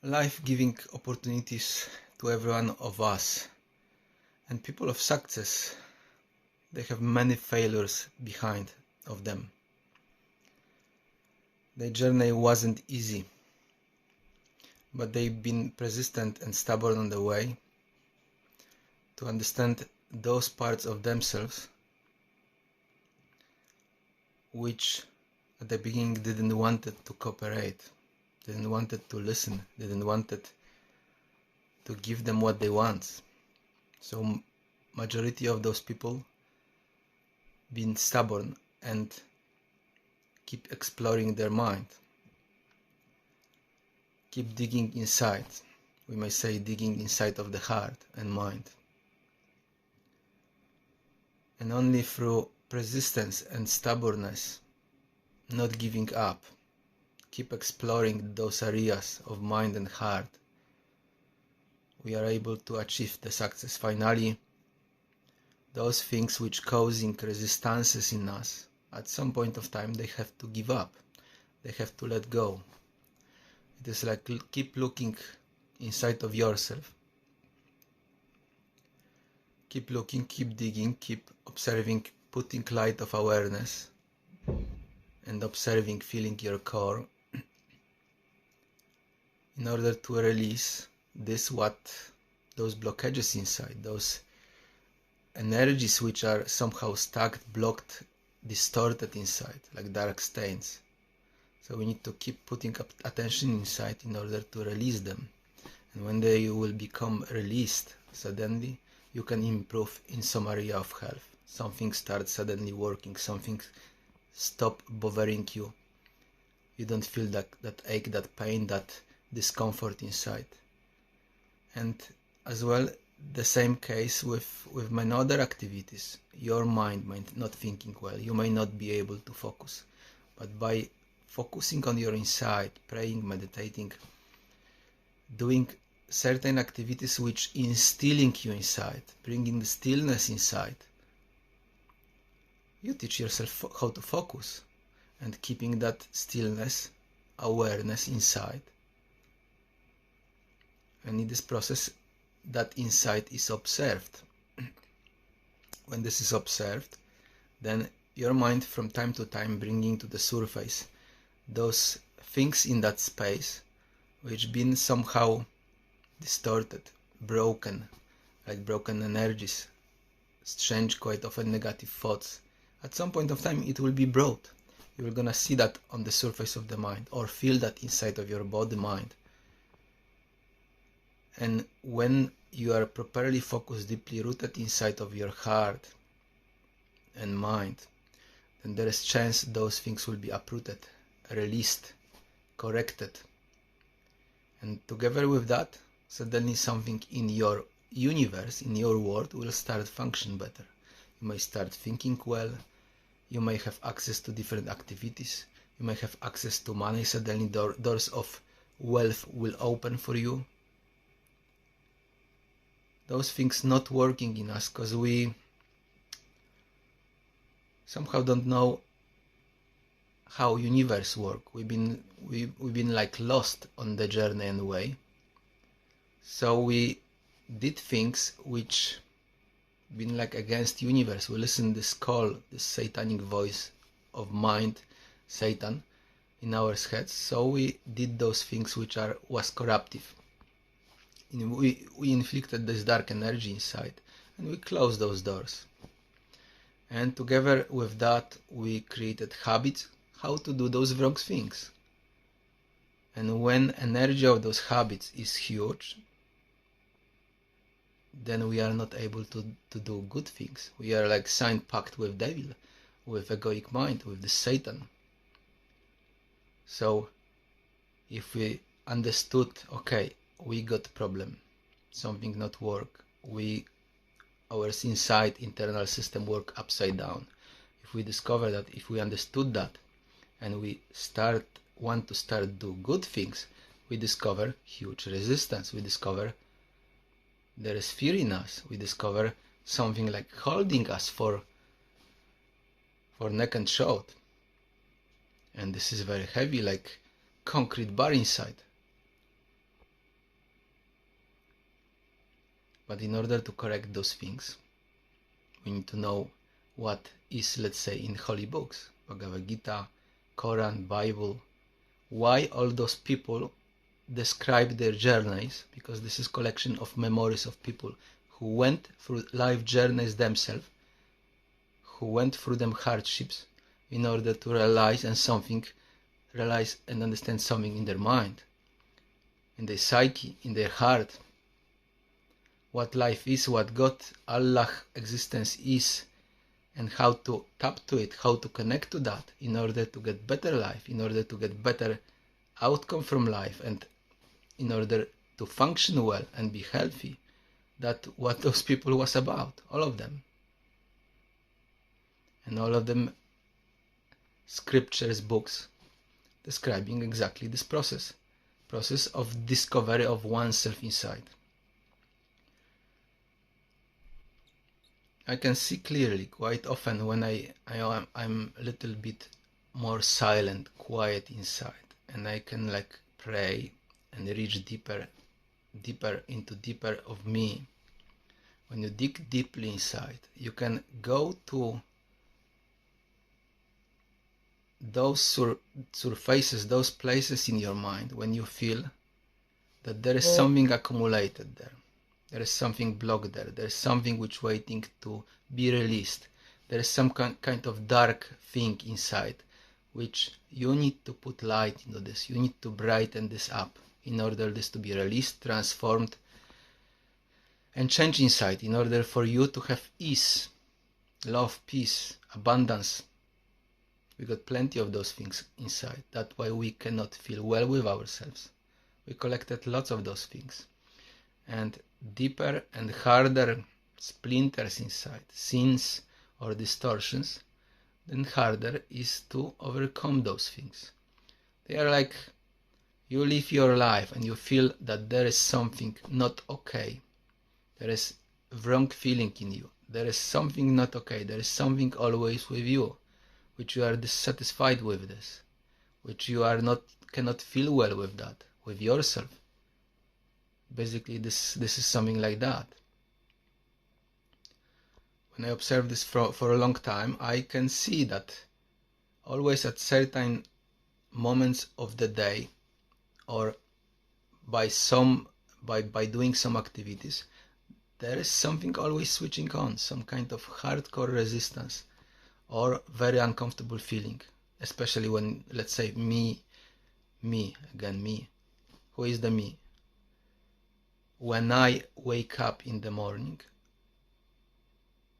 Life giving opportunities to every one of us, and people of success, they have many failures behind of them. Their journey wasn't easy, but they've been persistent and stubborn on the way to understand those parts of themselves which at the beginning didn't wanted to cooperate, didn't wanted to listen, didn't wanted to give them what they want. So majority of those people been stubborn and keep exploring their mind, keep digging inside, we may say digging inside of the heart and mind. And only through persistence and stubbornness, not giving up, keep exploring those areas of mind and heart, we are able to achieve the success. Finally, those things which causing resistances in us, at some point of time they have to give up, they have to let go. It is like keep looking inside of yourself, keep looking, keep digging, keep observing, putting light of awareness and observing, feeling your core in order to release those blockages inside, those energies which are somehow stuck, blocked, distorted inside, like dark stains. So we need to keep putting up attention inside in order to release them. And when they will become released, suddenly you can improve in some area of health. Something starts suddenly working, something stop bothering you. You don't feel that ache, that pain, that discomfort inside. And as well, the same case with many other activities. Your mind might not thinking well, you may not be able to focus, but by focusing on your inside, praying, meditating, doing certain activities which instilling you inside, bringing stillness inside, you teach yourself how to focus and keeping that stillness, awareness inside. And in this process, that insight is observed. When this is observed, then your mind from time to time bringing to the surface those things in that space which been somehow distorted, broken, like broken energies, strange, quite often negative thoughts. At some point of time it will be brought. You're gonna see that on the surface of the mind or feel that inside of your body mind. And when you are properly focused, deeply rooted inside of your heart and mind, then there is chance those things will be uprooted, released, corrected. And together with that, suddenly something in your universe, in your world, will start function better. You may start thinking well, you may have access to different activities, you may have access to money, suddenly doors of wealth will open for you. Those things not working in us because we somehow don't know how universe work. We've been like lost on the journey and way. So we did things which been like against universe. We listened this call, this satanic voice of mind, Satan, in our heads. So we did those things which was corruptive. We inflicted this dark energy inside and we closed those doors. And together with that we created habits how to do those wrong things. And when energy of those habits is huge, then we are not able to do good things. We are like signed pact with devil, with egoic mind, with the Satan. So if we understood, okay, we got problem, something not work, our inside internal system work upside down. If we discover that, if we understood that, and we want to start do good things, we discover huge resistance. We discover there is fear in us. We discover something like holding us for neck and throat. And this is very heavy, like concrete bar inside. But in order to correct those things, we need to know what is, let's say, in holy books, Bhagavad Gita, Quran, Bible, why all those people describe their journeys, because this is collection of memories of people who went through life journeys themselves, who went through them hardships in order to realize and understand something in their mind, in their psyche, in their heart, what life is, what God, Allah existence is, and how to tap to it, how to connect to that in order to get better life, in order to get better outcome from life, and in order to function well and be healthy. That's what those people was about, all of them. And all of them scriptures, books, describing exactly this process of discovery of oneself inside. I can see clearly quite often when I'm a little bit more silent, quiet inside, and I can like pray and reach deeper into deeper of me. When you dig deeply inside, you can go to those surfaces, those places in your mind when you feel that there is something accumulated there. There is something blocked there. There is something which waiting to be released. There is some kind of dark thing inside which you need to put light into this. You need to brighten this up in order this to be released, transformed, and change inside, in order for you to have ease, love, peace, abundance. We got plenty of those things inside. That's why we cannot feel well with ourselves. We collected lots of those things. And deeper and harder splinters inside, sins or distortions, then harder is to overcome those things. They are like you live your life and you feel that there is something not okay. There is wrong feeling in you. There is something not okay. There is something always with you, which you are dissatisfied with this, which you cannot feel well with that, with yourself. Basically, this is something like that. When I observe this for a long time, I can see that always at certain moments of the day, or by doing some activities, there is something always switching on, some kind of hardcore resistance or very uncomfortable feeling, especially when, let's say, me, who is the me? When I wake up in the morning,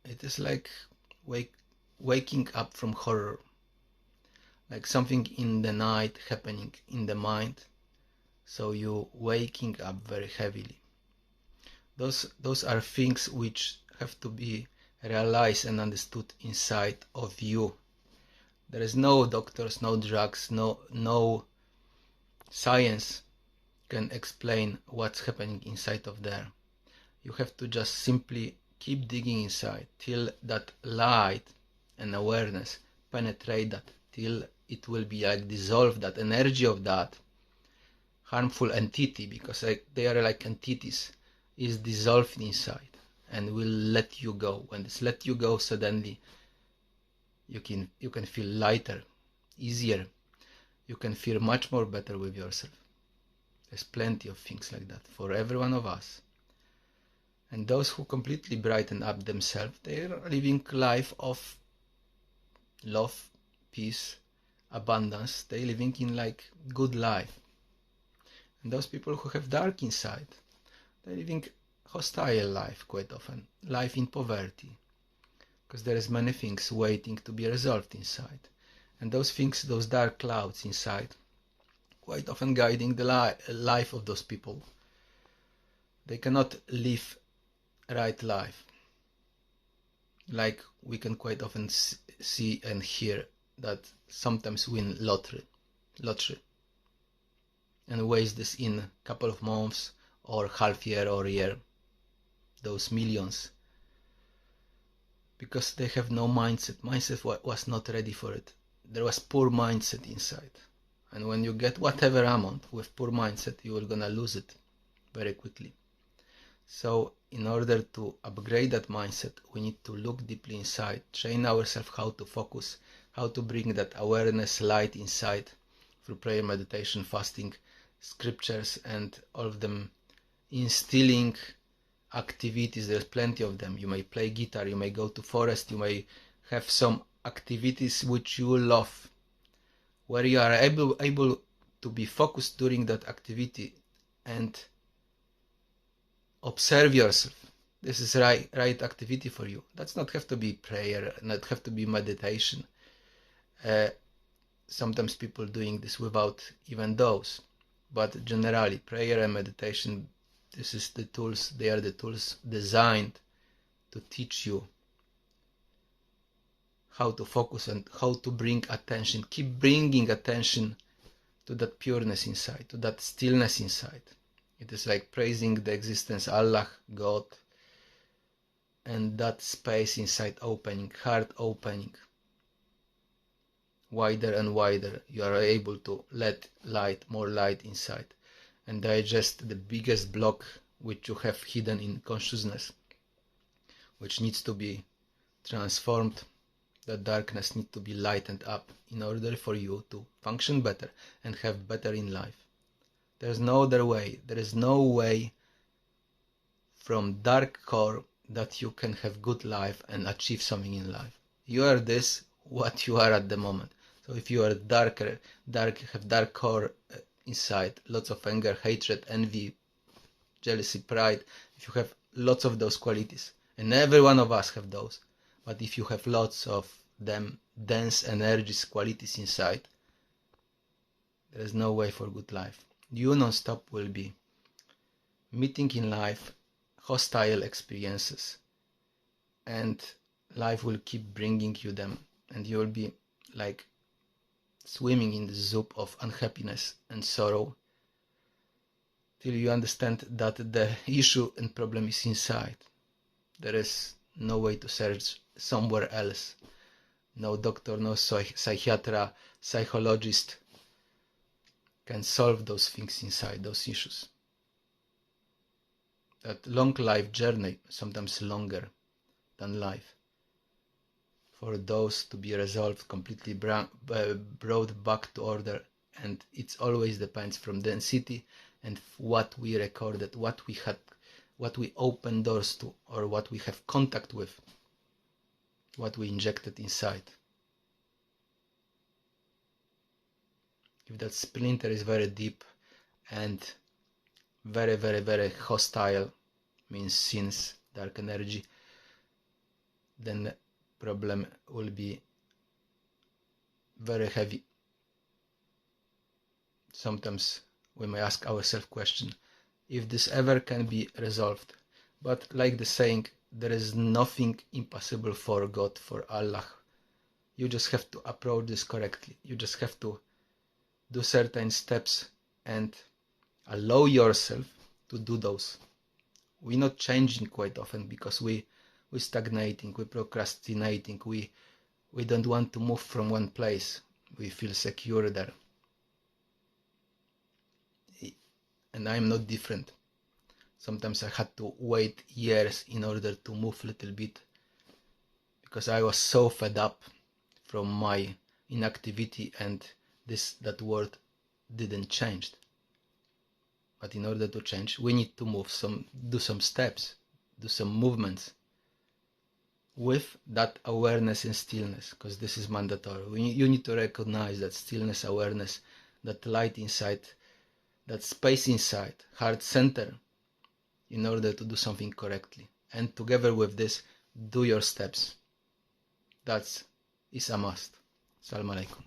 it is like waking up from horror, like something in the night happening in the mind, so you waking up very heavily. Those are things which have to be realized and understood inside of you. There is no doctors, no drugs, no science can explain what's happening inside of there. You have to just simply keep digging inside till that light and awareness penetrate that, till it will be like dissolve that energy of that harmful entity, because they are like entities, is dissolved inside and will let you go. When it's let you go, suddenly you can feel lighter, easier. You can feel much more better with yourself. There's plenty of things like that for every one of us. And those who completely brighten up themselves, they are living life of love, peace, abundance. They're living in like good life. And those people who have dark inside, they're living hostile life quite often, life in poverty, because there is many things waiting to be resolved inside. And those things, those dark clouds inside, quite often guiding the life of those people. They cannot live right life. Like we can quite often see and hear that sometimes win lottery and waste this in a couple of months or half year or year, those millions, because they have no mindset. Mindset was not ready for it. There was poor mindset inside. And when you get whatever amount with poor mindset, you are gonna lose it very quickly. So in order to upgrade that mindset, we need to look deeply inside, train ourselves how to focus, how to bring that awareness, light inside through prayer, meditation, fasting, scriptures, and all of them instilling activities. There's plenty of them. You may play guitar, you may go to forest, you may have some activities which you love, where you are able to be focused during that activity and observe yourself. This is right activity for you. Does not have to be prayer, not have to be meditation. Sometimes people doing this without even those, but generally prayer and meditation, this is the tools. They are the tools designed to teach you how to focus and how to bring attention. Keep bringing attention to that pureness inside, to that stillness inside. It is like praising the existence, Allah, God, and that space inside opening, heart opening. Wider and wider, you are able to let light, more light inside, and digest the biggest block which you have hidden in consciousness, which needs to be transformed. That darkness needs to be lightened up in order for you to function better and have better in life. There's no other way. There is no way from dark core that you can have good life and achieve something in life. You are this, what you are at the moment. So if you are have dark core inside, lots of anger, hatred, envy, jealousy, pride, if you have lots of those qualities, and every one of us have those, but if you have lots of them, dense energies, qualities inside, there is no way for good life. You non-stop will be meeting in life hostile experiences, and life will keep bringing you them, and you will be like swimming in the soup of unhappiness and sorrow till you understand that the issue and problem is inside. There is no way to search somewhere else. No doctor, no psychiatrist, psychologist can solve those things inside, those issues. That long life journey, sometimes longer than life, for those to be resolved, completely brought back to order, and it always depends from density and what we recorded, what we had, what we opened doors to, or what we have contact with, what we injected inside. If that splinter is very deep and very, very, very hostile, means sins, dark energy, then the problem will be very heavy. Sometimes we may ask ourselves question, if this ever can be resolved. But like the saying, there is nothing impossible for God, for Allah. You just have to approach this correctly. You just have to do certain steps and allow yourself to do those. We're not changing quite often because we're stagnating, we're procrastinating, we don't want to move from one place. We feel secure there. And I'm not different. Sometimes I had to wait years in order to move a little bit because I was so fed up from my inactivity, and that world didn't change. But in order to change, we need to do some steps, do some movements with that awareness and stillness, because this is mandatory. You need to recognize that stillness, awareness, that light inside, that space inside, heart center, in order to do something correctly. And together with this, do your steps. That is a must. Assalamu alaikum.